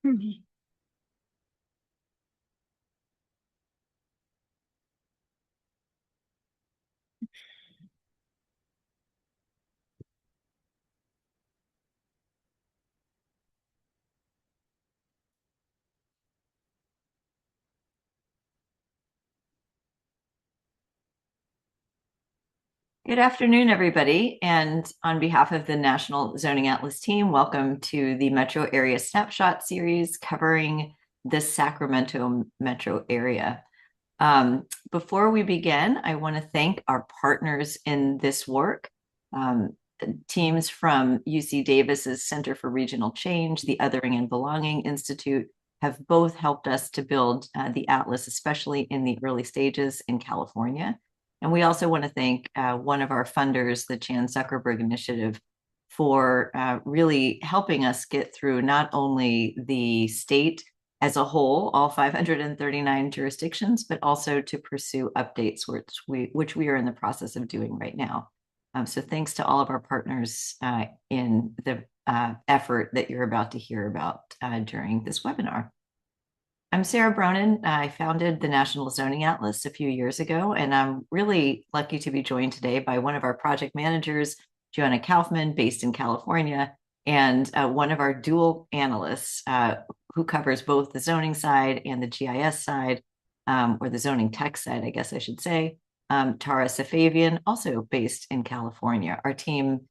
Mhm. Good afternoon, everybody. And on behalf of the National Zoning Atlas team, welcome to the Metro Area Snapshot series covering the Sacramento Metro Area. Before we begin, I want to thank our partners in this work. Teams from UC Davis's Center for Regional Change, the Othering and Belonging Institute have both helped us to build the Atlas, especially in the early stages in California. And we also want to thank one of our funders, the Chan Zuckerberg Initiative, for really helping us get through not only the state as a whole, all 539 jurisdictions, but also to pursue updates, which we are in the process of doing right now. So thanks to all of our partners in the effort that you're about to hear about during this webinar. I'm Sarah Bronin. I founded the National Zoning Atlas a few years ago, and I'm really lucky to be joined today by one of our project managers, Joanna Kaufman, based in California, and one of our dual analysts who covers both the zoning side and the GIS side, or the zoning tech side, I guess I should say, Tara Safavian, also based in California. Our team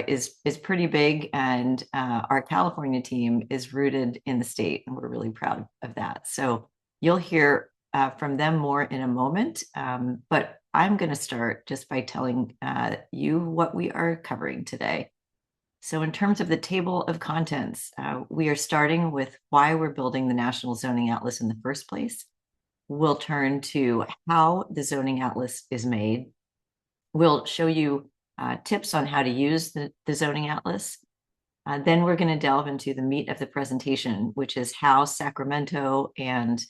is pretty big, and our California team is rooted in the state, and we're really proud of that. So you'll hear from them more in a moment, but I'm going to start just by telling you what we are covering today. So in terms of the table of contents, we are starting with why we're building the National Zoning Atlas in the first place. We'll turn to how the Zoning Atlas is made. We'll show you tips on how to use the Zoning Atlas. Then we're going to delve into the meat of the presentation, which is how Sacramento and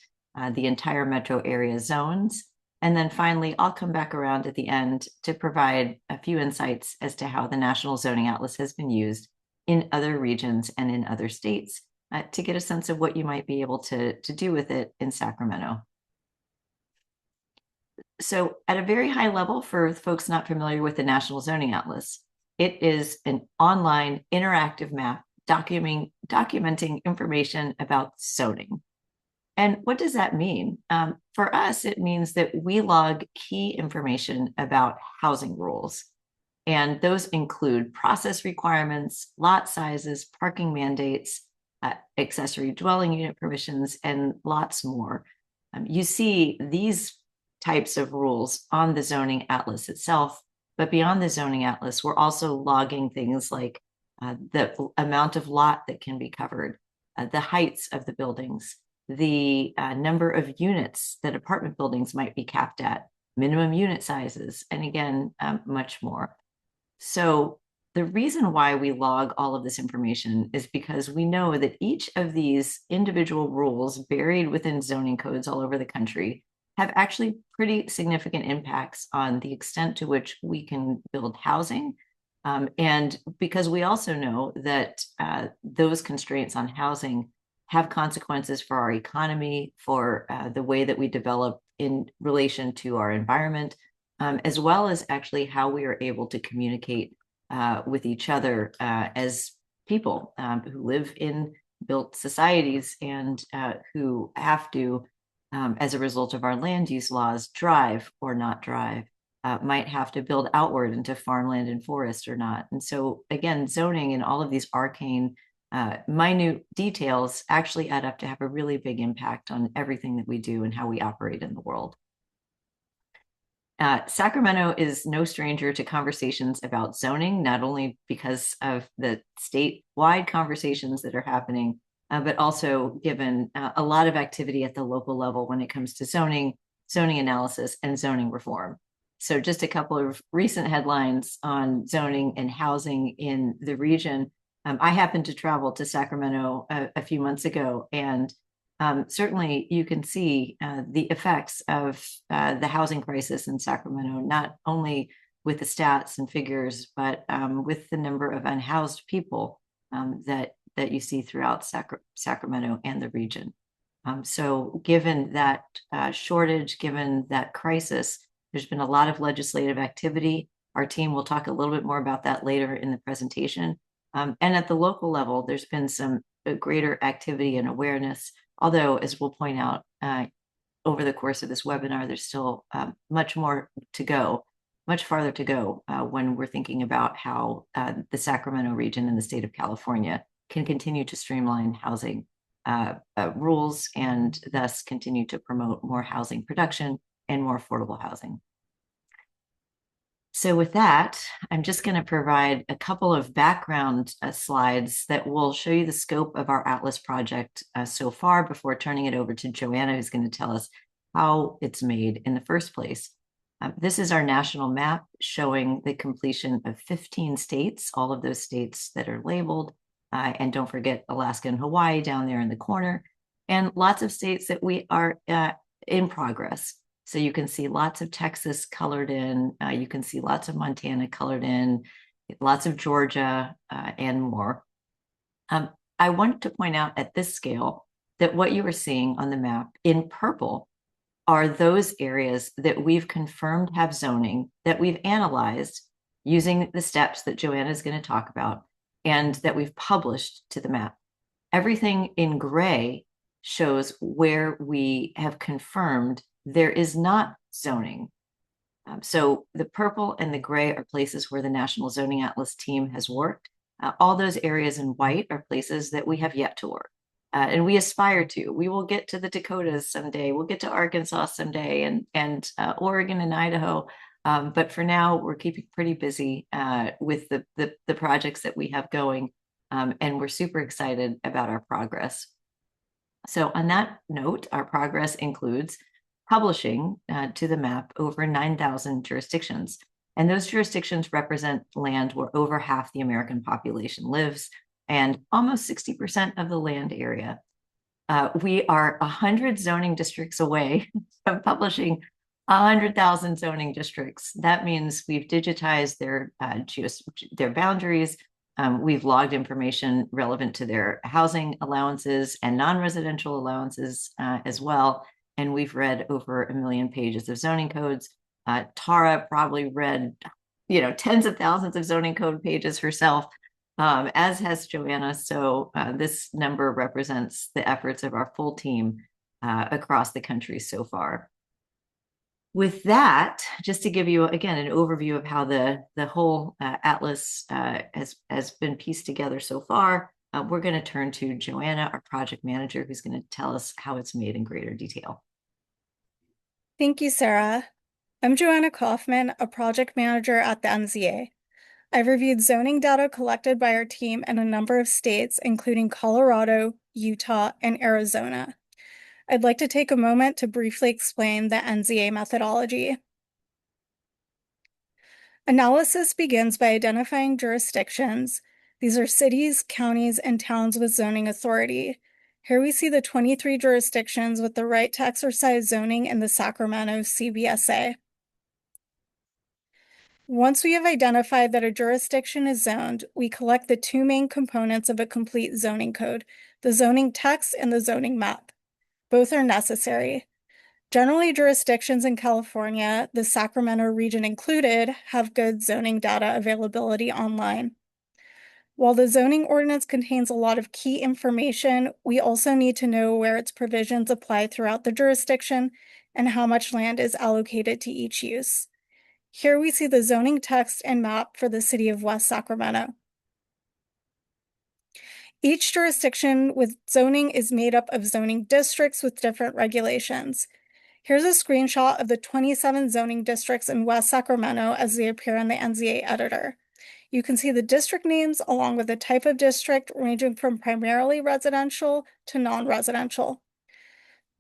the entire metro area zones. And then finally, I'll come back around at the end to provide a few insights as to how the National Zoning Atlas has been used in other regions and in other states to get a sense of what you might be able to do with it in Sacramento. So at a very high level, for folks not familiar with the National Zoning Atlas, it is an online interactive map documenting information about zoning. And what does that mean? For us, it means that we log key information about housing rules. And those include process requirements, lot sizes, parking mandates, accessory dwelling unit permissions, and lots more. You see these types of rules on the zoning atlas itself, but beyond the zoning atlas, we're also logging things like the amount of lot that can be covered, the heights of the buildings, the number of units that apartment buildings might be capped at, minimum unit sizes, and again, much more. So the reason why we log all of this information is because we know that each of these individual rules buried within zoning codes all over the country have actually pretty significant impacts on the extent to which we can build housing. And because we also know that those constraints on housing have consequences for our economy, for the way that we develop in relation to our environment, as well as actually how we are able to communicate with each other as people who live in built societies and who have to, as a result of our land use laws, drive or not drive, might have to build outward into farmland and forest or not. And so again, zoning and all of these arcane, minute details actually add up to have a really big impact on everything that we do and how we operate in the world. Sacramento is no stranger to conversations about zoning, not only because of the statewide conversations that are happening, but also given a lot of activity at the local level when it comes to zoning analysis, and zoning reform. So just a couple of recent headlines on zoning and housing in the region. I happened to travel to Sacramento a few months ago, and certainly you can see the effects of the housing crisis in Sacramento, not only with the stats and figures, but with the number of unhoused people that that you see throughout Sacramento and the region. So given that shortage, given that crisis, there's been a lot of legislative activity. Our team will talk a little bit more about that later in the presentation. And at the local level, there's been some greater activity and awareness, although, as we'll point out over the course of this webinar, there's still much more to go, much farther to go when we're thinking about how the Sacramento region and the state of California can continue to streamline housing rules and thus continue to promote more housing production and more affordable housing. So with that, I'm just going to provide a couple of background slides that will show you the scope of our Atlas project so far before turning it over to Joanna, who's going to tell us how it's made in the first place. This is our national map showing the completion of 15 states, all of those states that are labeled. And don't forget Alaska and Hawaii down there in the corner, and lots of states that we are in progress. So you can see lots of Texas colored in, you can see lots of Montana colored in, lots of Georgia and more. I want to point out at this scale that what you are seeing on the map in purple are those areas that we've confirmed have zoning, that we've analyzed using the steps that Joanna is going to talk about, and that we've published to the map. Everything in gray shows where we have confirmed there is not zoning. So the purple and the gray are places where the National Zoning Atlas team has worked. All those areas in white are places that we have yet to work. And we aspire to. We will get to the Dakotas someday. We'll get to Arkansas someday, and Oregon and Idaho. But for now, we're keeping pretty busy with the projects that we have going, and we're super excited about our progress. So on that note, our progress includes publishing to the map over 9,000 jurisdictions. And those jurisdictions represent land where over half the American population lives and almost 60% of the land area. We are 100 zoning districts away from publishing 100,000 zoning districts. That means we've digitized their boundaries. We've logged information relevant to their housing allowances and non-residential allowances as well. And we've read over 1 million pages of zoning codes. Tara probably read, tens of thousands of zoning code pages herself, as has Joanna. So this number represents the efforts of our full team across the country so far. With that, just to give you, again, an overview of how the whole Atlas has been pieced together so far, we're going to turn to Joanna, our project manager, who's going to tell us how it's made in greater detail. Thank you, Sarah. I'm Joanna Kaufman, a project manager at the NZA. I've reviewed zoning data collected by our team in a number of states, including Colorado, Utah, and Arizona. I'd like to take a moment to briefly explain the NZA methodology. Analysis begins by identifying jurisdictions. These are cities, counties, and towns with zoning authority. Here we see the 23 jurisdictions with the right to exercise zoning in the Sacramento CBSA. Once we have identified that a jurisdiction is zoned, we collect the two main components of a complete zoning code, the zoning text and the zoning map. Both are necessary. Generally, jurisdictions in California, the Sacramento region included, have good zoning data availability online. While the zoning ordinance contains a lot of key information, we also need to know where its provisions apply throughout the jurisdiction and how much land is allocated to each use. Here we see the zoning text and map for the city of West Sacramento. Each jurisdiction with zoning is made up of zoning districts with different regulations. Here's a screenshot of the 27 zoning districts in West Sacramento as they appear in the NZA editor. You can see the district names along with the type of district ranging from primarily residential to non-residential.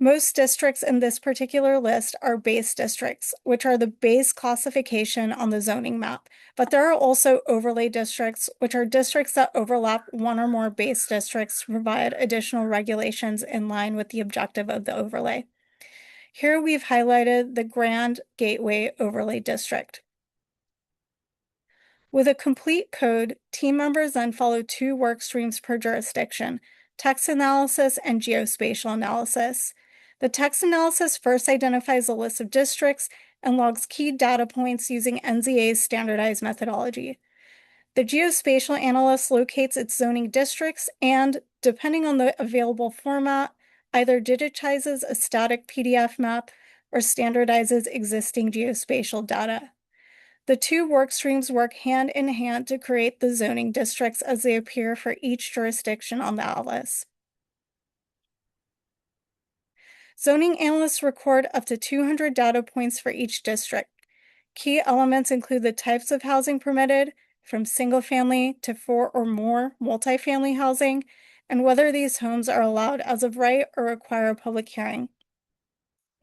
Most districts in this particular list are base districts, which are the base classification on the zoning map. But there are also overlay districts, which are districts that overlap one or more base districts to provide additional regulations in line with the objective of the overlay. Here we've highlighted the Grand Gateway Overlay District. With a complete code, team members then follow two work streams per jurisdiction: text analysis and geospatial analysis. The text analysis first identifies a list of districts and logs key data points using NZA's standardized methodology. The geospatial analyst locates its zoning districts and, depending on the available format, either digitizes a static PDF map or standardizes existing geospatial data. The two work streams work hand in hand to create the zoning districts as they appear for each jurisdiction on the atlas. Zoning analysts record up to 200 data points for each district. Key elements include the types of housing permitted, from single-family to 4 or more multifamily housing, and whether these homes are allowed as of right or require a public hearing.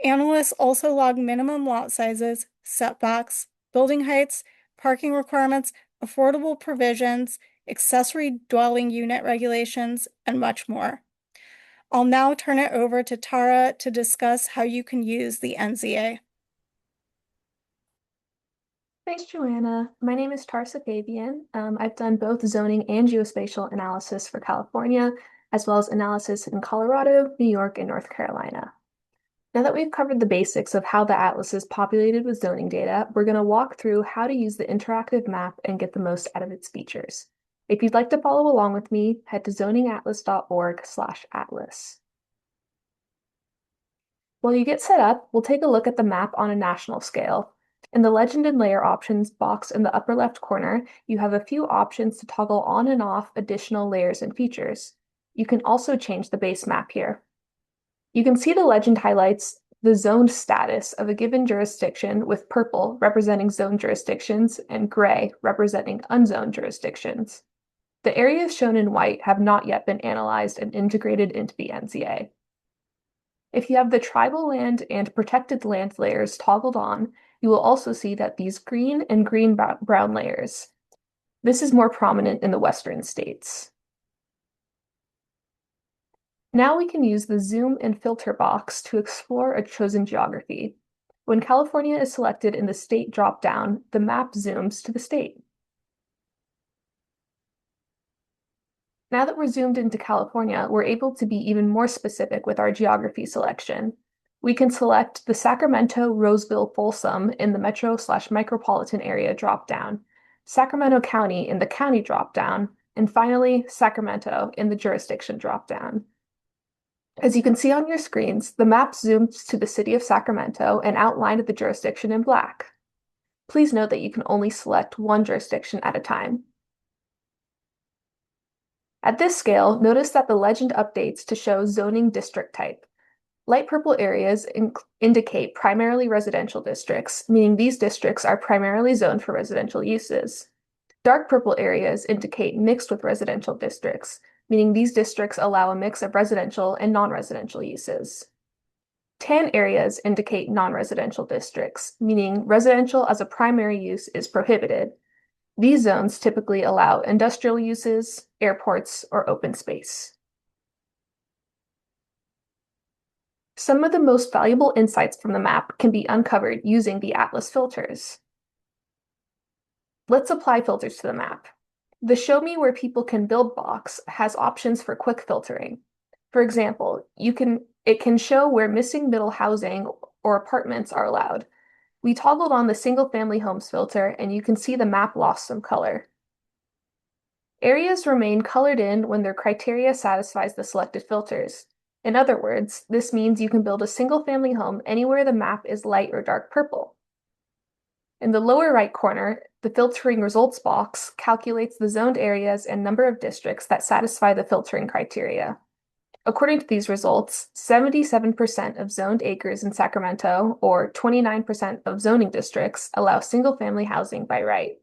Analysts also log minimum lot sizes, setbacks, building heights, parking requirements, affordable provisions, accessory dwelling unit regulations, and much more. I'll now turn it over to Tara to discuss how you can use the NZA. Thanks, Joanna. My name is Tarsa Fabian. I've done both zoning and geospatial analysis for California, as well as analysis in Colorado, New York, and North Carolina. Now that we've covered the basics of how the atlas is populated with zoning data, we're going to walk through how to use the interactive map and get the most out of its features. If you'd like to follow along with me, head to zoningatlas.org/atlas. While you get set up, we'll take a look at the map on a national scale. In the Legend and Layer options box in the upper left corner, you have a few options to toggle on and off additional layers and features. You can also change the base map here. You can see the legend highlights the zoned status of a given jurisdiction, with purple representing zoned jurisdictions and gray representing unzoned jurisdictions. The areas shown in white have not yet been analyzed and integrated into the NZA. If you have the tribal land and protected land layers toggled on, you will also see that these green and green-brown layers. This is more prominent in the western states. Now we can use the zoom and filter box to explore a chosen geography. When California is selected in the state dropdown, the map zooms to the state. Now that we're zoomed into California, we're able to be even more specific with our geography selection. We can select the Sacramento, Roseville, Folsom in the metro/micropolitan area dropdown, Sacramento County in the county dropdown, and finally, Sacramento in the jurisdiction dropdown. As you can see on your screens, the map zooms to the city of Sacramento and outlined the jurisdiction in black. Please note that you can only select one jurisdiction at a time. At this scale, notice that the legend updates to show zoning district type. Light purple areas indicate primarily residential districts, meaning these districts are primarily zoned for residential uses. Dark purple areas indicate mixed with residential districts, meaning these districts allow a mix of residential and non-residential uses. Tan areas indicate non-residential districts, meaning residential as a primary use is prohibited. These zones typically allow industrial uses, airports, or open space. Some of the most valuable insights from the map can be uncovered using the Atlas filters. Let's apply filters to the map. The Show Me Where People Can Build box has options for quick filtering. For example, it can show where missing middle housing or apartments are allowed. We toggled on the single-family homes filter, and you can see the map lost some color. Areas remain colored in when their criteria satisfies the selected filters. In other words, this means you can build a single-family home anywhere the map is light or dark purple. In the lower right corner, the filtering results box calculates the zoned areas and number of districts that satisfy the filtering criteria. According to these results, 77% of zoned acres in Sacramento, or 29% of zoning districts, allow single-family housing by right.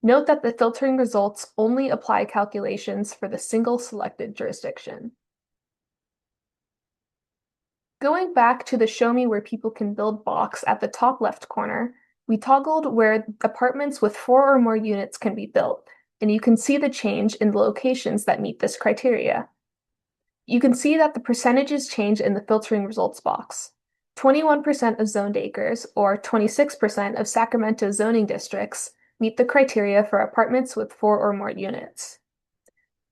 Note that the filtering results only apply calculations for the single selected jurisdiction. Going back to the Show Me Where People Can Build box at the top left corner, we toggled where apartments with 4 or more units can be built, and you can see the change in the locations that meet this criteria. You can see that the percentages change in the filtering results box. 21% of zoned acres, or 26% of Sacramento zoning districts, meet the criteria for apartments with 4 or more units.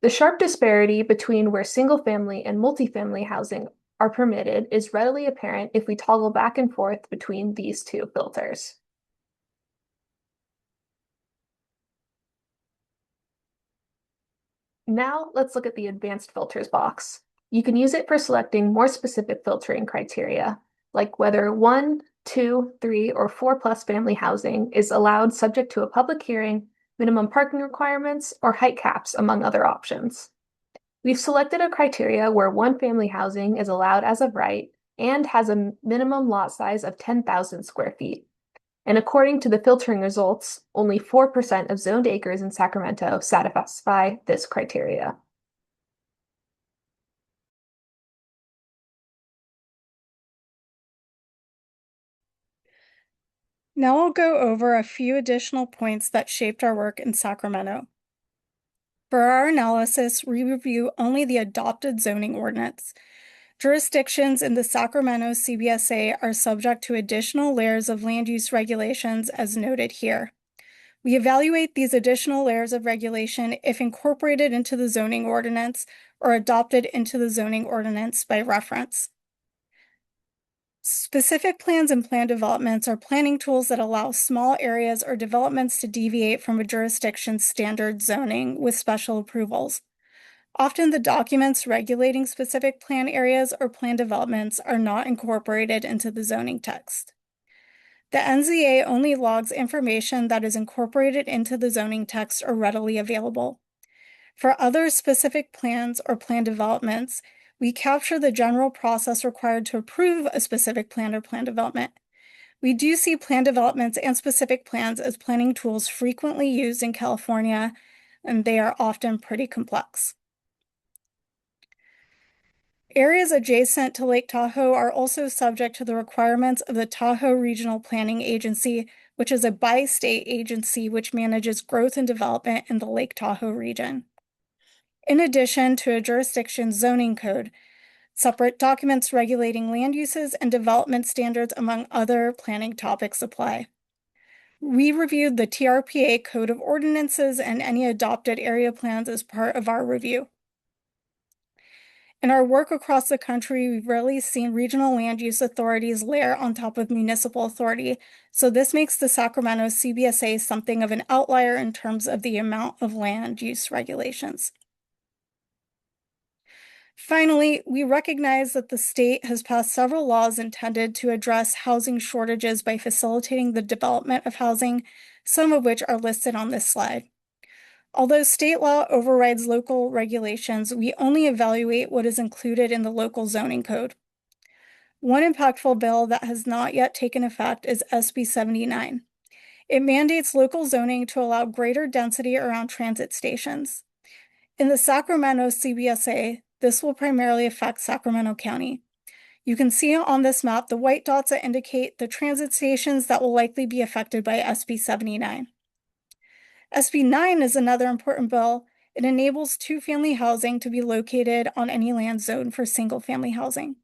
The sharp disparity between where single-family and multifamily housing are permitted is readily apparent if we toggle back and forth between these two filters. Now let's look at the advanced filters box. You can use it for selecting more specific filtering criteria, like whether 1, 2, 3, or 4 plus family housing is allowed subject to a public hearing, minimum parking requirements, or height caps, among other options. We've selected a criteria where 1 family housing is allowed as of right and has a minimum lot size of 10,000 square feet. And according to the filtering results, only 4% of zoned acres in Sacramento satisfy this criteria. Now I'll go over a few additional points that shaped our work in Sacramento. For our analysis, we review only the adopted zoning ordinance. Jurisdictions in the Sacramento CBSA are subject to additional layers of land use regulations as noted here. We evaluate these additional layers of regulation if incorporated into the zoning ordinance or adopted into the zoning ordinance by reference. Specific plans and plan developments are planning tools that allow small areas or developments to deviate from a jurisdiction's standard zoning with special approvals. Often the documents regulating specific plan areas or plan developments are not incorporated into the zoning text. The NZA only logs information that is incorporated into the zoning text or readily available. For other specific plans or plan developments, we capture the general process required to approve a specific plan or plan development. We do see plan developments and specific plans as planning tools frequently used in California, and they are often pretty complex. Areas adjacent to Lake Tahoe are also subject to the requirements of the Tahoe Regional Planning Agency, which is a bi-state agency which manages growth and development in the Lake Tahoe region. In addition to a jurisdiction's zoning code, separate documents regulating land uses and development standards among other planning topics apply. We reviewed the TRPA Code of Ordinances and any adopted area plans as part of our review. In our work across the country, we've rarely seen regional land use authorities layer on top of municipal authority, so this makes the Sacramento CBSA something of an outlier in terms of the amount of land use regulations. Finally, we recognize that the state has passed several laws intended to address housing shortages by facilitating the development of housing, some of which are listed on this slide. Although state law overrides local regulations, we only evaluate what is included in the local zoning code. One impactful bill that has not yet taken effect is SB 79. It mandates local zoning to allow greater density around transit stations. In the Sacramento CBSA, this will primarily affect Sacramento County. You can see on this map the white dots that indicate the transit stations that will likely be affected by SB 79. SB 9 is another important bill. It enables two-family housing to be located on any land zone for single-family housing.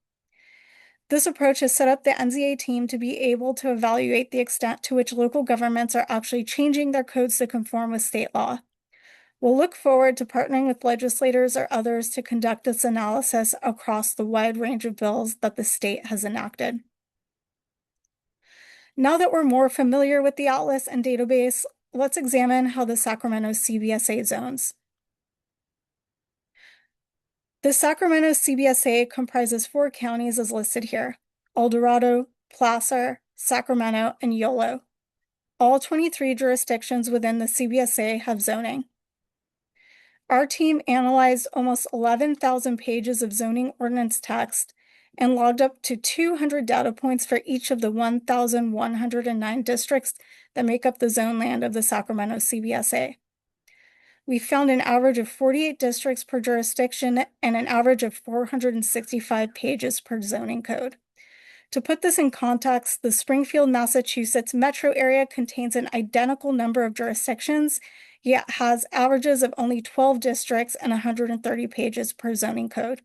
This approach has set up the NZA team to be able to evaluate the extent to which local governments are actually changing their codes to conform with state law. We'll look forward to partnering with legislators or others to conduct this analysis across the wide range of bills that the state has enacted. Now that we're more familiar with the atlas and database, let's examine how the Sacramento CBSA zones. The Sacramento CBSA comprises 4 counties as listed here: El Dorado, Placer, Sacramento, and Yolo. All 23 jurisdictions within the CBSA have zoning. Our team analyzed almost 11,000 pages of zoning ordinance text and logged up to 200 data points for each of the 1,109 districts that make up the zone land of the Sacramento CBSA. We found an average of 48 districts per jurisdiction and an average of 465 pages per zoning code. To put this in context, the Springfield, Massachusetts metro area contains an identical number of jurisdictions, yet has averages of only 12 districts and 130 pages per zoning code.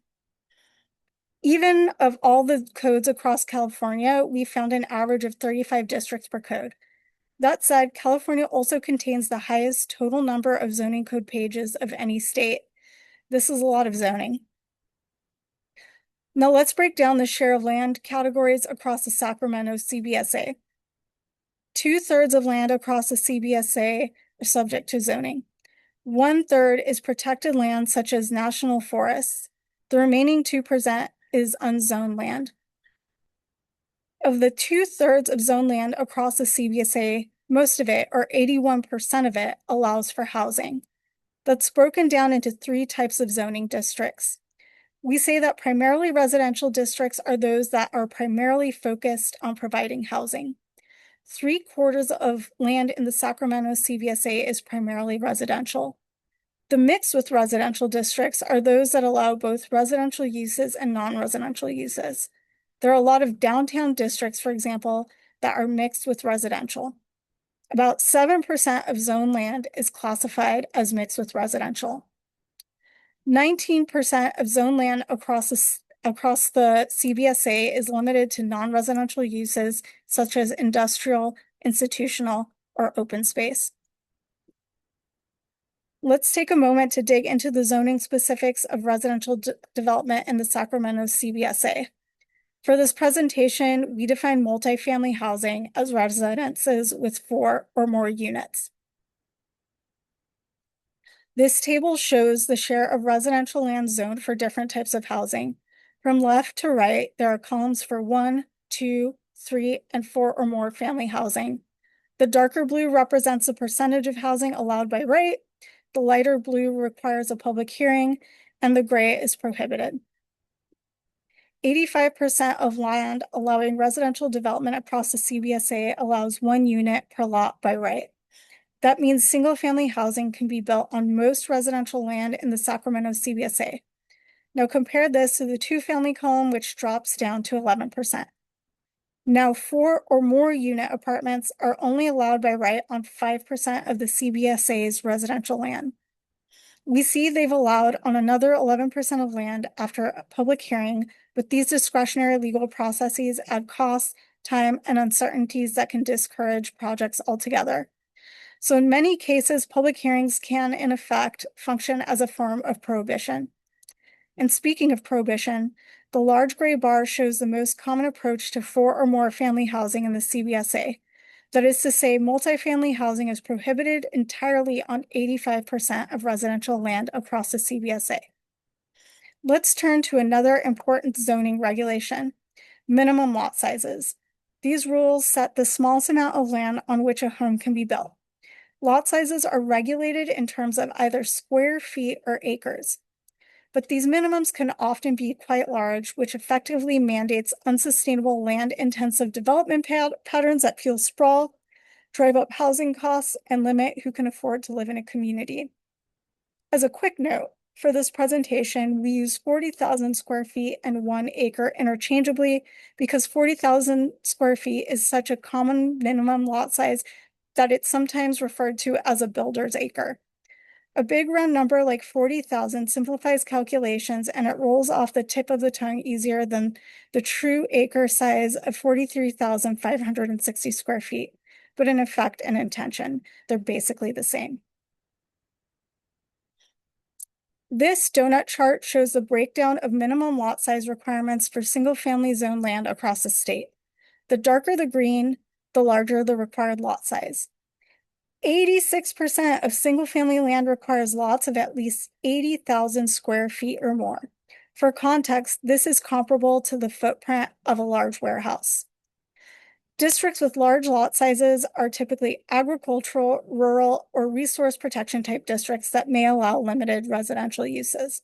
Even of all the codes across California, we found an average of 35 districts per code. That said, California also contains the highest total number of zoning code pages of any state. This is a lot of zoning. Now let's break down the share of land categories across the Sacramento CBSA. 2/3 of land across the CBSA are subject to zoning. 1/3 is protected land such as national forests. The remaining 2% is unzoned land. Of the 2/3 of zoned land across the CBSA, most of it, or 81% of it, allows for housing. That's broken down into 3 types of zoning districts. We say that primarily residential districts are those that are primarily focused on providing housing. 3/4 of land in the Sacramento CBSA is primarily residential. The mixed with residential districts are those that allow both residential uses and non-residential uses. There are a lot of downtown districts, for example, that are mixed with residential. About 7% of zoned land is classified as mixed with residential. 19% of zoned land across the CBSA is limited to non-residential uses such as industrial, institutional, or open space. Let's take a moment to dig into the zoning specifics of residential development in the Sacramento CBSA. For this presentation, we define multifamily housing as residences with 4 or more units. This table shows the share of residential land zoned for different types of housing. From left to right, there are columns for 1, 2, 3, and 4 or more family housing. The darker blue represents the percentage of housing allowed by right, the lighter blue requires a public hearing, and the gray is prohibited. 85% of land allowing residential development across the CBSA allows 1 unit per lot by right. That means single-family housing can be built on most residential land in the Sacramento CBSA. Now compare this to the 2-family column, which drops down to 11%. Now 4 or more unit apartments are only allowed by right on 5% of the CBSA's residential land. We see they've allowed on another 11% of land after a public hearing, but these discretionary legal processes add costs, time, and uncertainties that can discourage projects altogether. So in many cases, public hearings can, in effect, function as a form of prohibition. And speaking of prohibition, the large gray bar shows the most common approach to 4 or more family housing in the CBSA. That is to say, multifamily housing is prohibited entirely on 85% of residential land across the CBSA. Let's turn to another important zoning regulation, minimum lot sizes. These rules set the smallest amount of land on which a home can be built. Lot sizes are regulated in terms of either square feet or acres. But these minimums can often be quite large, which effectively mandates unsustainable land-intensive development patterns that fuel sprawl, drive up housing costs, and limit who can afford to live in a community. As a quick note, for this presentation, we use 40,000 square feet and 1 acre interchangeably because 40,000 square feet is such a common minimum lot size that it's sometimes referred to as a builder's acre. A big round number like 40,000 simplifies calculations and it rolls off the tip of the tongue easier than the true acre size of 43,560 square feet. But in effect and intention, they're basically the same. This donut chart shows the breakdown of minimum lot size requirements for single-family zone land across the state. The darker the green, the larger the required lot size. 86% of single-family land requires lots of at least 80,000 square feet or more. For context, this is comparable to the footprint of a large warehouse. Districts with large lot sizes are typically agricultural, rural, or resource protection type districts that may allow limited residential uses.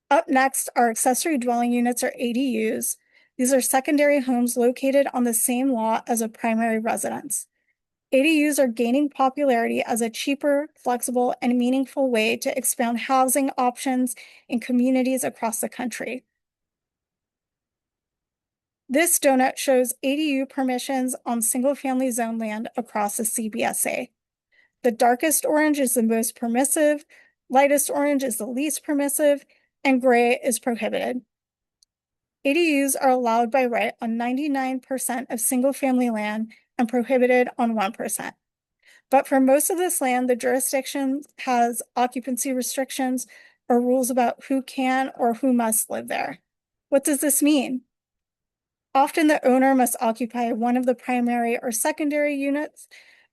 Up next are accessory dwelling units, or ADUs. These are secondary homes located on the same lot as a primary residence. ADUs are gaining popularity as a cheaper, flexible, and meaningful way to expand housing options in communities across the country. This donut shows ADU permissions on single-family zone land across the CBSA. The darkest orange is the most permissive, lightest orange is the least permissive, and gray is prohibited. ADUs are allowed by right on 99% of single-family land and prohibited on 1%. But for most of this land, the jurisdiction has occupancy restrictions or rules about who can or who must live there. What does this mean? Often the owner must occupy one of the primary or secondary units.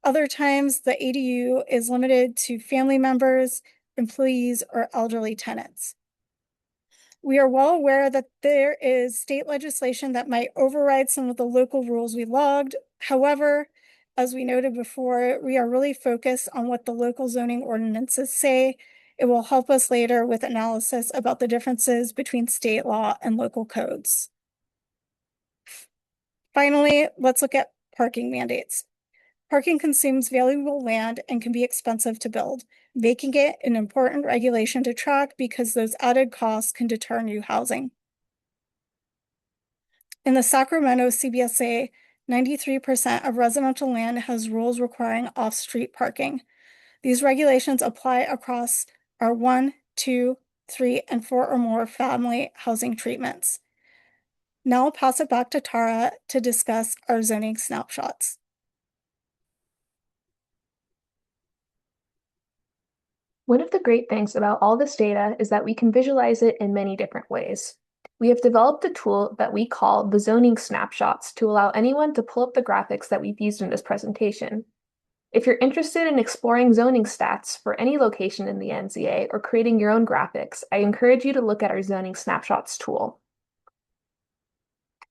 Other times the ADU is limited to family members, employees, or elderly tenants. We are well aware that there is state legislation that might override some of the local rules we logged. However, as we noted before, we are really focused on what the local zoning ordinances say. It will help us later with analysis about the differences between state law and local codes. Finally, let's look at parking mandates. Parking consumes valuable land and can be expensive to build, making it an important regulation to track because those added costs can deter new housing. In the Sacramento CBSA, 93% of residential land has rules requiring off-street parking. These regulations apply across our 1, 2, 3, and 4 or more family housing treatments. Now I'll pass it back to Tara to discuss our zoning snapshots. One of the great things about all this data is that we can visualize it in many different ways. We have developed a tool that we call the zoning snapshots to allow anyone to pull up the graphics that we've used in this presentation. If you're interested in exploring zoning stats for any location in the NZA or creating your own graphics, I encourage you to look at our zoning snapshots tool.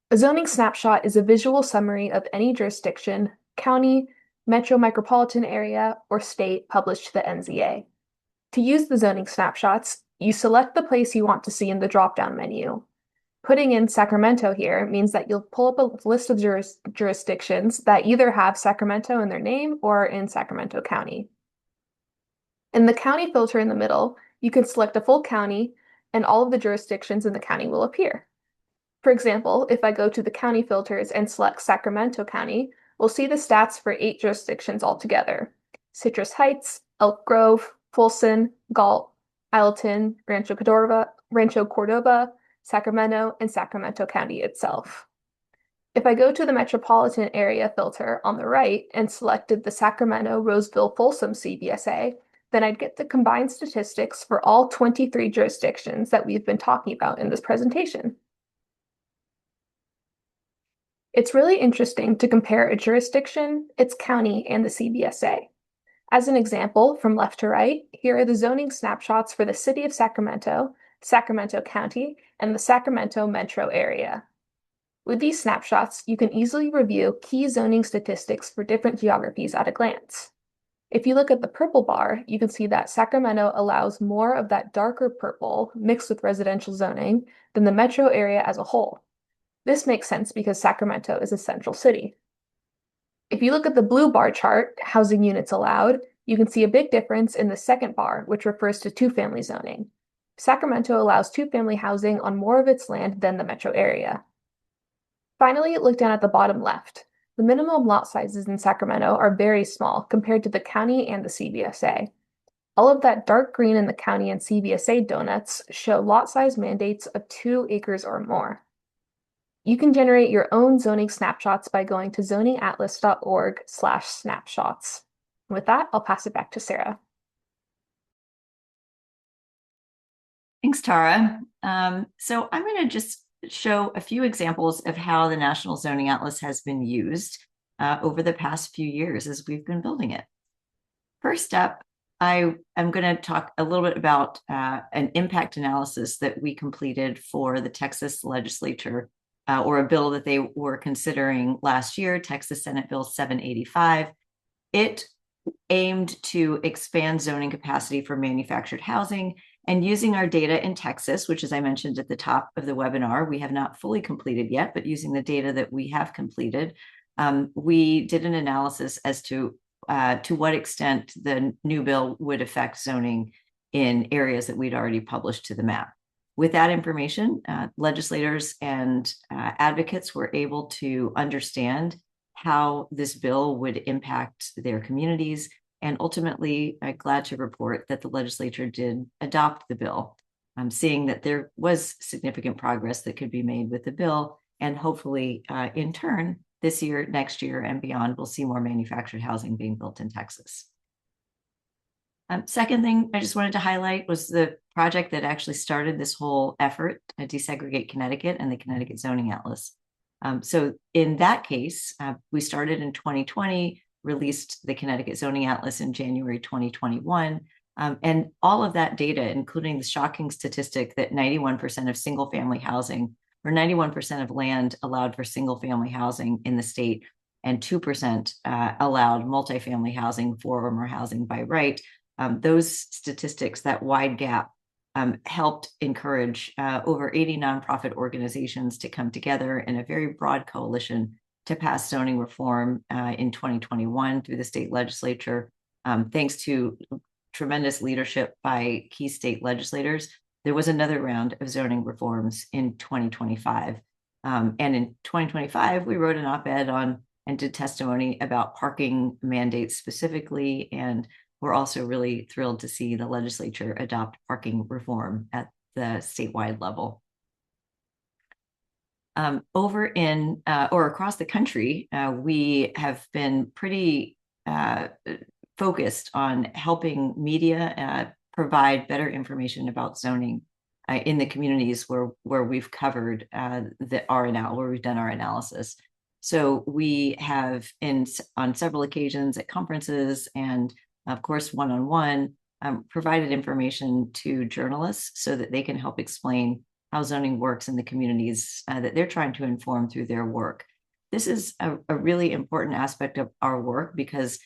A zoning snapshot is a visual summary of any jurisdiction, county, metro micropolitan area, or state published to the NZA. To use the zoning snapshots, you select the place you want to see in the drop-down menu. Putting in Sacramento here means that you'll pull up a list of jurisdictions that either have Sacramento in their name or are in Sacramento County. In the county filter in the middle, you can select a full county and all of the jurisdictions in the county will appear. For example, if I go to the county filters and select Sacramento County, we'll see the stats for 8 jurisdictions altogether: Citrus Heights, Elk Grove, Folsom, Galt, Isleton, Rancho Cordova, Sacramento, and Sacramento County itself. If I go to the metropolitan area filter on the right and selected the Sacramento, Roseville, Folsom CBSA, then I'd get the combined statistics for all 23 jurisdictions that we've been talking about in this presentation. It's really interesting to compare a jurisdiction, its county, and the CBSA. As an example, from left to right, here are the zoning snapshots for the city of Sacramento, Sacramento County, and the Sacramento Metro Area. With these snapshots, you can easily review key zoning statistics for different geographies at a glance. If you look at the purple bar, you can see that Sacramento allows more of that darker purple mixed with residential zoning than the metro area as a whole. This makes sense because Sacramento is a central city. If you look at the blue bar chart, housing units allowed, you can see a big difference in the second bar, which refers to two-family zoning. Sacramento allows two-family housing on more of its land than the metro area. Finally, look down at the bottom left. The minimum lot sizes in Sacramento are very small compared to the county and the CBSA. All of that dark green in the county and CBSA donuts show lot size mandates of 2 acres or more. You can generate your own zoning snapshots by going to zoningatlas.org/snapshots. With that, I'll pass it back to Sarah. Thanks, Tara. So I'm going to just show a few examples of how the National Zoning Atlas has been used over the past few years as we've been building it. First up, I am going to talk a little bit about an impact analysis that we completed for the Texas legislature, or a bill that they were considering last year, Texas Senate Bill 785. It aimed to expand zoning capacity for manufactured housing, and using our data in Texas, which, as I mentioned at the top of the webinar, we have not fully completed yet, but using the data that we have completed, we did an analysis as to what extent the new bill would affect zoning in areas that we'd already published to the map. With that information, legislators and advocates were able to understand how this bill would impact their communities. And ultimately, I'm glad to report that the legislature did adopt the bill, seeing that there was significant progress that could be made with the bill, and hopefully, in turn, this year, next year, and beyond, we'll see more manufactured housing being built in Texas. Second thing I just wanted to highlight was the project that actually started this whole effort, Desegregate Connecticut and the Connecticut Zoning Atlas. So in that case, we started in 2020, released the Connecticut Zoning Atlas in January 2021. And all of that data, including the shocking statistic that 91% of single family housing or 91% of land allowed for single family housing in the state and 2% allowed multifamily housing, 4 or more housing by right. Those statistics, that wide gap, helped encourage over 80 nonprofit organizations to come together in a very broad coalition to pass zoning reform in 2021 through the state legislature. Thanks to tremendous leadership by key state legislators, there was another round of zoning reforms in 2025. And in 2025, we wrote an op-ed on and did testimony about parking mandates specifically, and we're also really thrilled to see the legislature adopt parking reform at the statewide level. Over in or across the country, we have been pretty focused on helping media provide better information about zoning in the communities where we've covered where we've done our analysis. So we have on several occasions at conferences and of course, one-on-one, provided information to journalists so that they can help explain how zoning works in the communities that they're trying to inform through their work. This is a really important aspect of our work because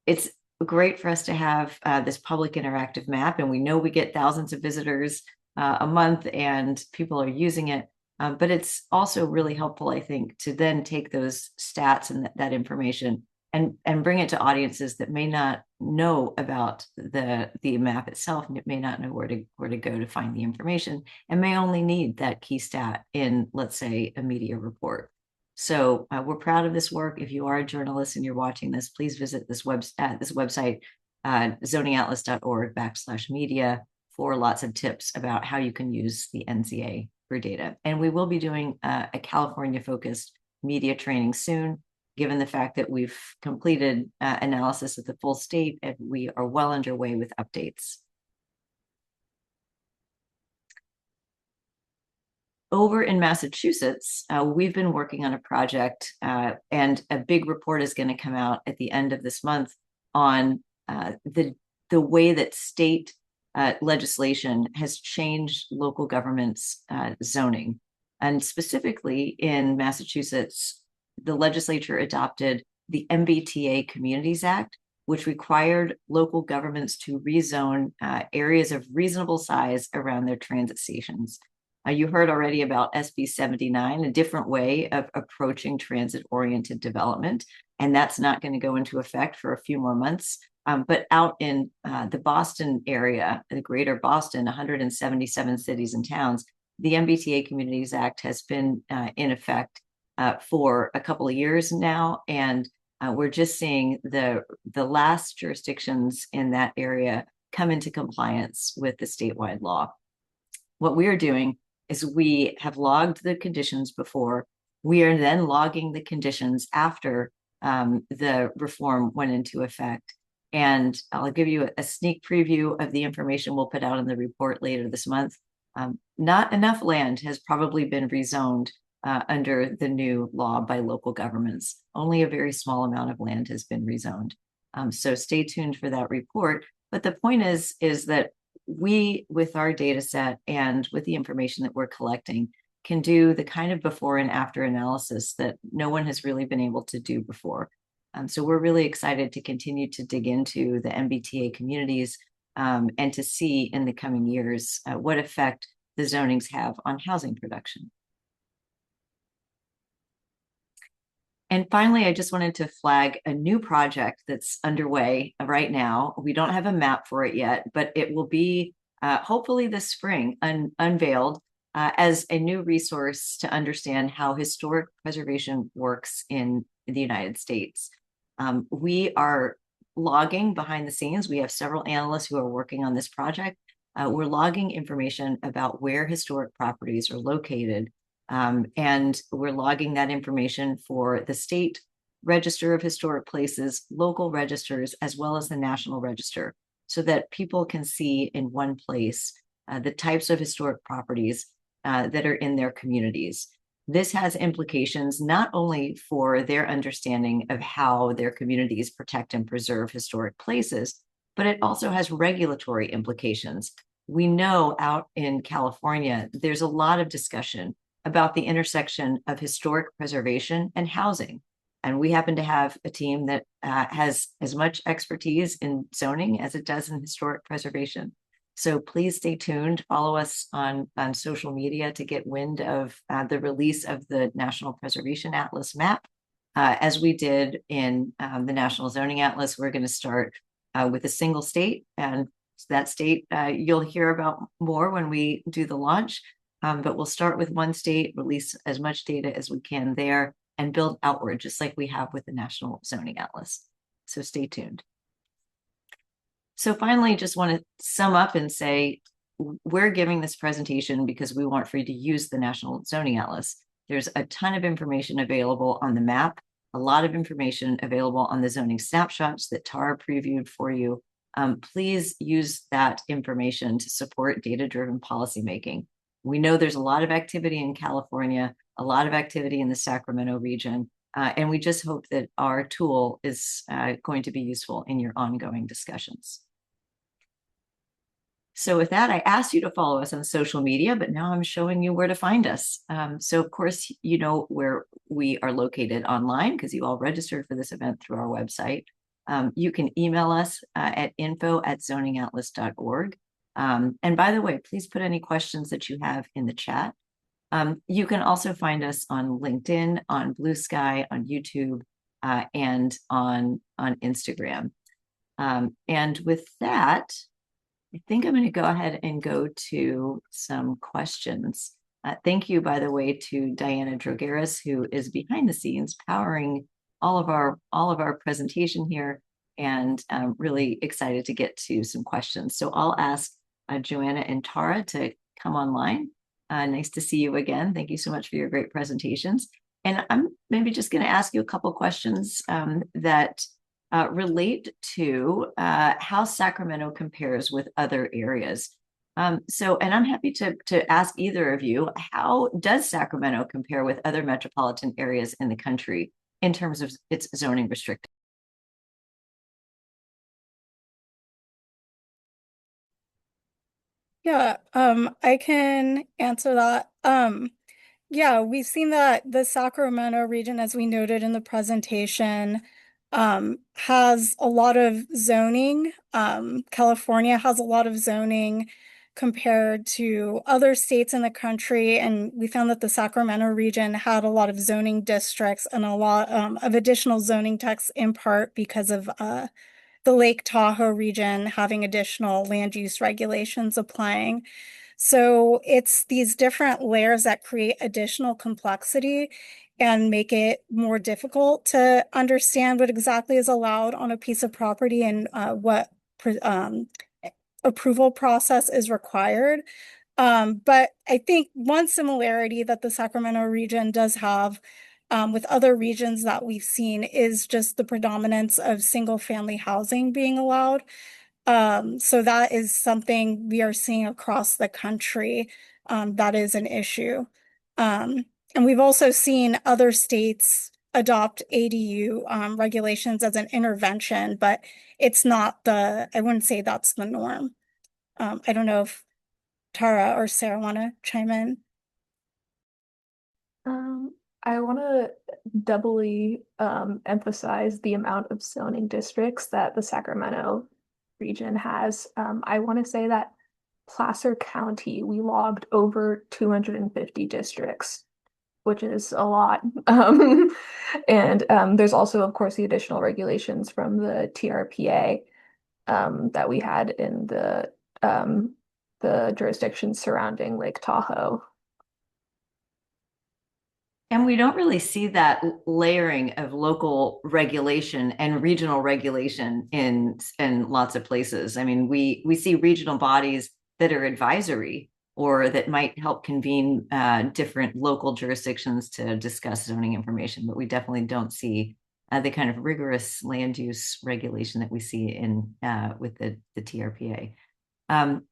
it's great for us to have this public interactive map, and we know we get thousands of visitors a month and people are using it. But it's also really helpful, I think, to then take those stats and that information and bring it to audiences that may not know about the map itself, and may not know where to go to find the information, and may only need that key stat in, let's say, a media report. So we're proud of this work. If you are a journalist and you're watching this, please visit this website, zoningatlas.org/media, for lots of tips about how you can use the NZA for data. And we will be doing a California-focused media training soon, given the fact that we've completed analysis of the full state and we are well underway with updates. Over in Massachusetts, we've been working on a project and a big report is going to come out at the end of this month on the way that state legislation has changed local government's zoning. And specifically in Massachusetts, the legislature adopted the MBTA Communities Act, which required local governments to rezone areas of reasonable size around their transit stations. You heard already about SB 79, a different way of approaching transit-oriented development, and that's not going to go into effect for a few more months. But out in the Boston area, the greater Boston, 177 cities and towns, the MBTA Communities Act has been in effect for a couple of years now, and we're just seeing the last jurisdictions in that area come into compliance with the statewide law. What we are doing is we have logged the conditions before. We are then logging the conditions after the reform went into effect. And I'll give you a sneak preview of the information we'll put out in the report later this month. Not enough land has probably been rezoned under the new law by local governments. Only a very small amount of land has been rezoned. So stay tuned for that report. But the point is that we, with our data set and with the information that we're collecting, can do the kind of before and after analysis that no one has really been able to do before. So we're really excited to continue to dig into the MBTA communities and to see in the coming years what effect the zonings have on housing production. And finally, I just wanted to flag a new project that's underway right now. We don't have a map for it yet, but it will be hopefully this spring unveiled as a new resource to understand how historic preservation works in the United States. We are logging behind the scenes. We have several analysts who are working on this project. We're logging information about where historic properties are located And we're logging that information for the state register of historic places, local registers, as well as the national register, so that people can see in one place the types of historic properties that are in their communities. This has implications not only for their understanding of how their communities protect and preserve historic places, but it also has regulatory implications. We know out in California, there's a lot of discussion about the intersection of historic preservation and housing. And we happen to have a team that has as much expertise in zoning as it does in historic preservation. So please stay tuned, follow us on social media to get wind of the release of the National Preservation Atlas map. As we did in the National Zoning Atlas, we're going to start with a single state, and that state you'll hear about more when we do the launch. But we'll start with one state, release as much data as we can there, and build outward, just like we have with the National Zoning Atlas. So stay tuned. So finally, just want to sum up and say, we're giving this presentation because we want for you to use the National Zoning Atlas. There's a ton of information available on the map, a lot of information available on the zoning snapshots that Tara previewed for you. Please use that information to support data-driven policymaking. We know there's a lot of activity in California, a lot of activity in the Sacramento region, and we just hope that our tool is going to be useful in your ongoing discussions. So with that, I asked you to follow us on social media, but now I'm showing you where to find us. So of course, you know where we are located online because you all registered for this event through our website. You can email us at info@zoningatlas.org. And by the way, please put any questions that you have in the chat. You can also find us on LinkedIn, on Blue Sky, on YouTube, and on Instagram. And with that, I think I'm going to go ahead and go to some questions. Thank you, by the way, to Diana Drogeris, who is behind the scenes powering all of our presentation here, and I'm really excited to get to some questions. So I'll ask Joanna and Tara to come online. Nice to see you again. Thank you so much for your great presentations. And I'm maybe just going to ask you a couple questions that relate to how Sacramento compares with other areas. And I'm happy to ask either of you, how does Sacramento compare with other metropolitan areas in the country in terms of its zoning restrictions? Yeah, I can answer that. Yeah, we've seen that the Sacramento region, as we noted in the presentation, has a lot of zoning. California has a lot of zoning compared to other states in the country, and we found that the Sacramento region had a lot of zoning districts and a lot of additional zoning texts, in part because of the Lake Tahoe region having additional land use regulations applying. So it's these different layers that create additional complexity and make it more difficult to understand what exactly is allowed on a piece of property and what approval process is required. But I think one similarity that the Sacramento region does have with other regions that we've seen is just the predominance of single-family housing being allowed. So that is something we are seeing across the country. That is an issue. And we've also seen other states adopt ADU regulations as an intervention, but it's not I wouldn't say that's the norm. I don't know if Tara or Sarah want to chime in. I want to doubly emphasize the amount of zoning districts that the Sacramento region has. I want to say that Placer County, we logged over 250 districts, which is a lot. And there's also, of course, the additional regulations from the TRPA that we had in the jurisdictions surrounding Lake Tahoe. And we don't really see that layering of local regulation and regional regulation in lots of places. I mean, we see regional bodies that are advisory, or that might help convene different local jurisdictions to discuss zoning information. But we definitely don't see the kind of rigorous land use regulation that we see in with the TRPA.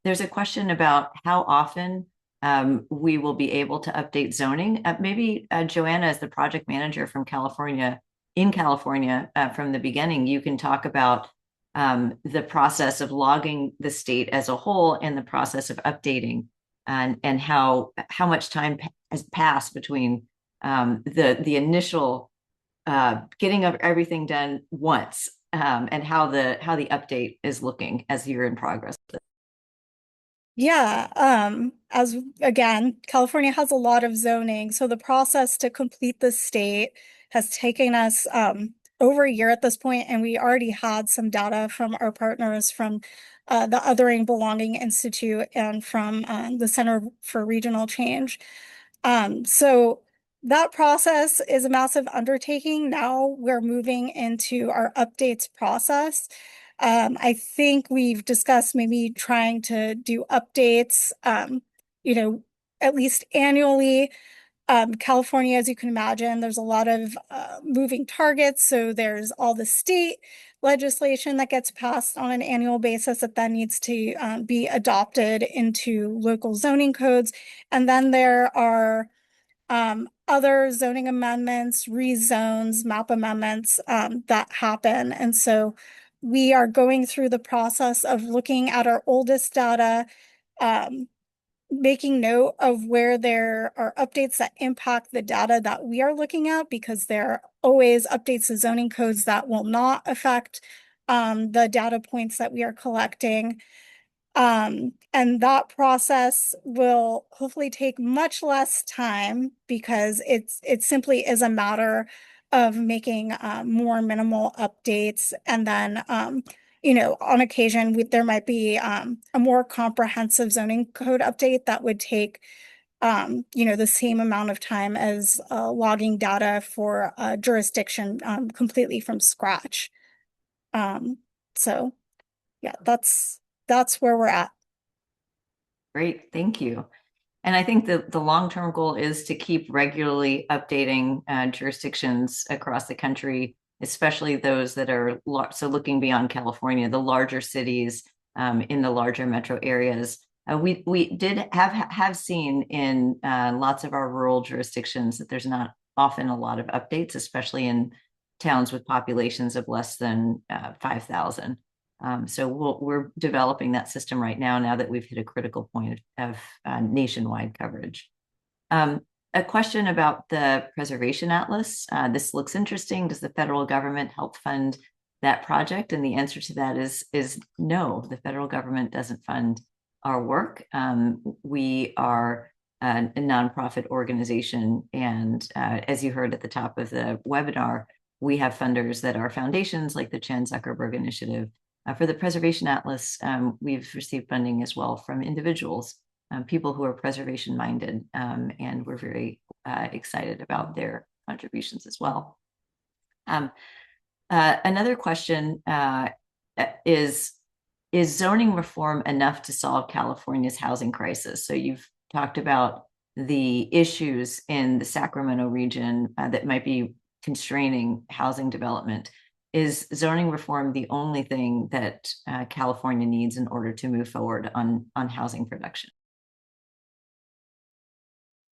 There's a question about how often we will be able to update zoning. Maybe Joanna, as the project manager from California, from the beginning, you can talk about the process of logging the state as a whole and the process of updating, and how much time has passed between the initial getting everything done once, and how the update is looking as you're in progress. Yeah, as again, California has a lot of zoning, so the process to complete the state has taken us over a year at this point, and we already had some data from our partners from the Othering Belonging Institute and from the Center for Regional Change. So that process is a massive undertaking. Now we're moving into our updates process. I think we've discussed maybe trying to do updates, at least annually. California, as you can imagine, there's a lot of moving targets. So there's all the state legislation that gets passed on an annual basis that then needs to be adopted into local zoning codes. And then there are other zoning amendments, rezones, map amendments that happen. And so we are going through the process of looking at our oldest data, making note of where there are updates that impact the data that we are looking at, because there are always updates to zoning codes that will not affect the data points that we are collecting. And that process will hopefully take much less time because it simply is a matter of making more minimal updates. And then, on occasion, there might be a more comprehensive zoning code update that would take, the same amount of time as logging data for a jurisdiction completely from scratch. So yeah, that's where we're at. Great, thank you. And I think the long-term goal is to keep regularly updating jurisdictions across the country, especially those that are so looking beyond California, the larger cities in the larger metro areas. We did have seen in lots of our rural jurisdictions that there's not often a lot of updates, especially in towns with populations of less than 5,000. So we're developing that system right now that we've hit a critical point of nationwide coverage. A question about the Preservation Atlas. This looks interesting. Does the federal government help fund that project? And the answer to that is no, the federal government doesn't fund our work. We are a nonprofit organization. And as you heard at the top of the webinar, we have funders that are foundations like the Chan Zuckerberg Initiative. For the Preservation Atlas, we've received funding as well from individuals, people who are preservation minded, and we're very excited about their contributions as well. Another question is zoning reform enough to solve California's housing crisis? So you've talked about the issues in the Sacramento region that might be constraining housing development. Is zoning reform the only thing that California needs in order to move forward on housing production?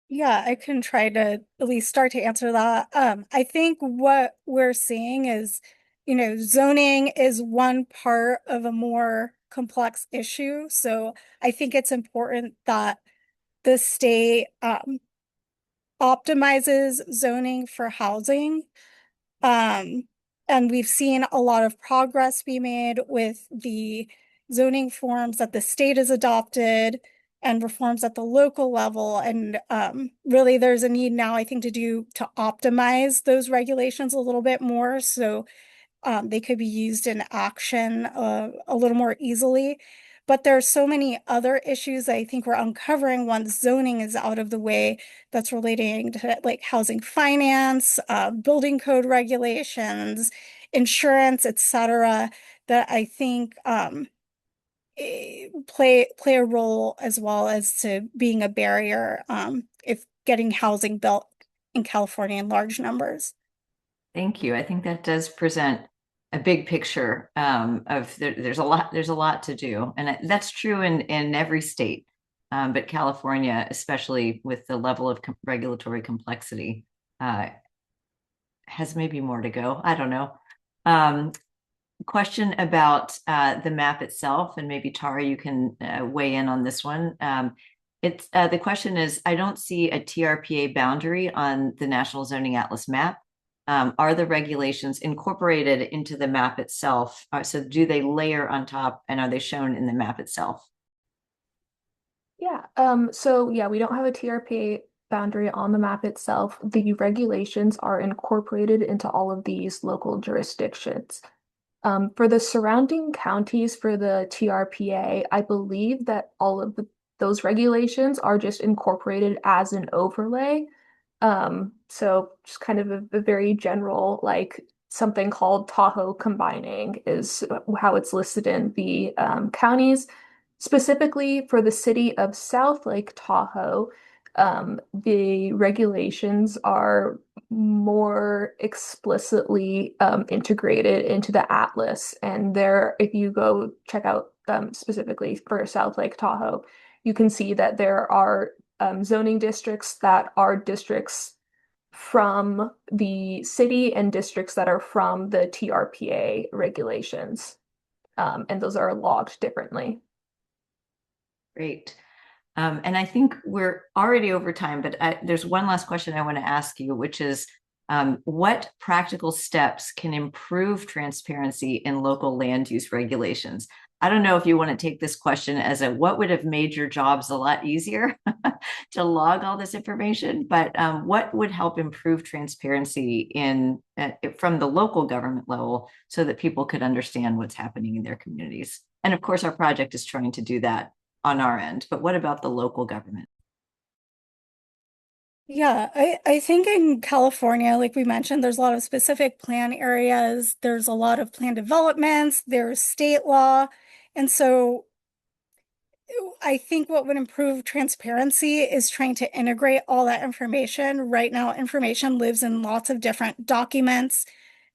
Yeah, I can try to at least start to answer that. I think what we're seeing is, zoning is one part of a more complex issue. So I think it's important that the state optimizes zoning for housing. And we've seen a lot of progress be made with the zoning forms that the state has adopted and reforms at the local level. And really, there's a need now, I think, to optimize those regulations a little bit more so they could be used in action a little more easily. But there are so many other issues that I think we're uncovering once zoning is out of the way that's relating to like housing finance, building code regulations, insurance, etc. that I think play a role as well as to being a barrier if getting housing built in California in large numbers. Thank you. I think that does present a big picture of there's a lot to do, and that's true in every state, but California, especially with the level of regulatory complexity, has maybe more to go. I don't know. Question about the map itself, and maybe Tara, you can weigh in on this one. It's the question is, I don't see a TRPA boundary on the National Zoning Atlas map. Are the regulations incorporated into the map itself? So do they layer on top, and are they shown in the map itself? Yeah, so yeah, we don't have a TRPA boundary on the map itself. The regulations are incorporated into all of these local jurisdictions. For the surrounding counties for the TRPA, I believe that all of those regulations are just incorporated as an overlay. So just kind of a very general, like something called Tahoe combining is how it's listed in the counties. Specifically for the city of South Lake Tahoe, the regulations are more explicitly integrated into the atlas. And there, if you go check out specifically for South Lake Tahoe, you can see that there are zoning districts that are districts from the city and districts that are from the TRPA regulations. And those are logged differently. Great. And I think we're already over time, but there's one last question I want to ask you, which is what practical steps can improve transparency in local land use regulations? I don't know if you want to take this question as a what would have made your jobs a lot easier to log all this information, but what would help improve transparency from the local government level so that people could understand what's happening in their communities? And of course, our project is trying to do that on our end, but what about the local government? Yeah, I think in California, like we mentioned, there's a lot of specific plan areas, there's a lot of plan developments, there's state law. And so I think what would improve transparency is trying to integrate all that information. Right now, information lives in lots of different documents,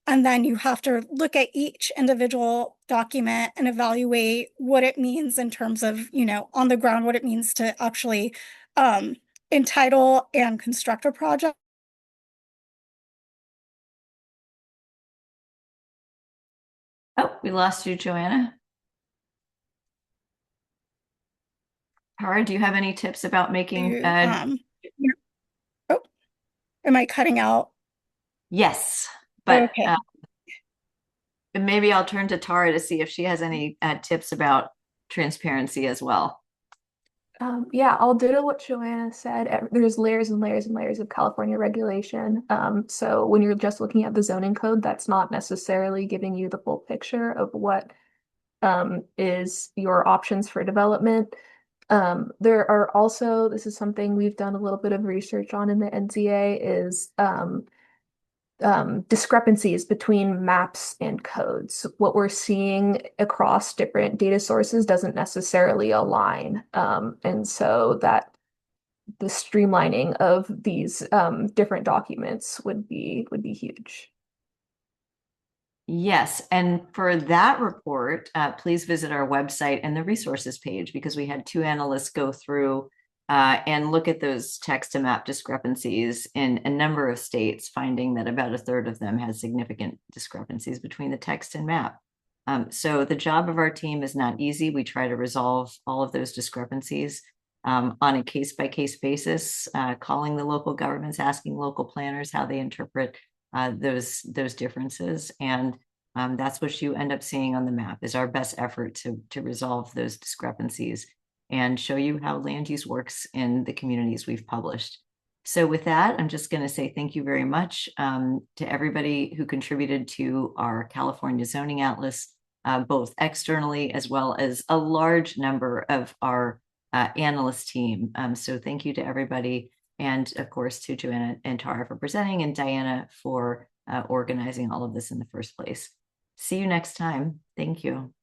and then you have to look at each individual document and evaluate what it means in terms of, on the ground, what it means to actually entitle and construct a project. Oh, we lost you, Joanna. Tara, do you have any tips about making Oh, am I cutting out? yes, but Okay. maybe I'll turn to Tara to see if she has any tips about transparency as well. Yeah, I'll ditto what Joanna said. There's layers and layers and layers of California regulation. So when you're just looking at the zoning code, that's not necessarily giving you the full picture of what is your options for development. There are also, this is something we've done a little bit of research on in the NZA, is discrepancies between maps and codes. What we're seeing across different data sources doesn't necessarily align. And so that the streamlining of these different documents would be huge. Yes, and for that report, please visit our website and the resources page because we had two analysts go through and look at those text to map discrepancies in a number of states, finding that about a third of them had significant discrepancies between the text and map. So the job of our team is not easy. We try to resolve all of those discrepancies on a case-by-case basis, calling the local governments, asking local planners how they interpret those differences. And that's what you end up seeing on the map is our best effort to resolve those discrepancies and show you how land use works in the communities we've published. So with that, I'm just going to say thank you very much to everybody who contributed to our California Zoning Atlas, both externally as well as a large number of our analyst team. So thank you to everybody. And of course, to Joanna and Tara for presenting and Diana for organizing all of this in the first place. See you next time. Thank you.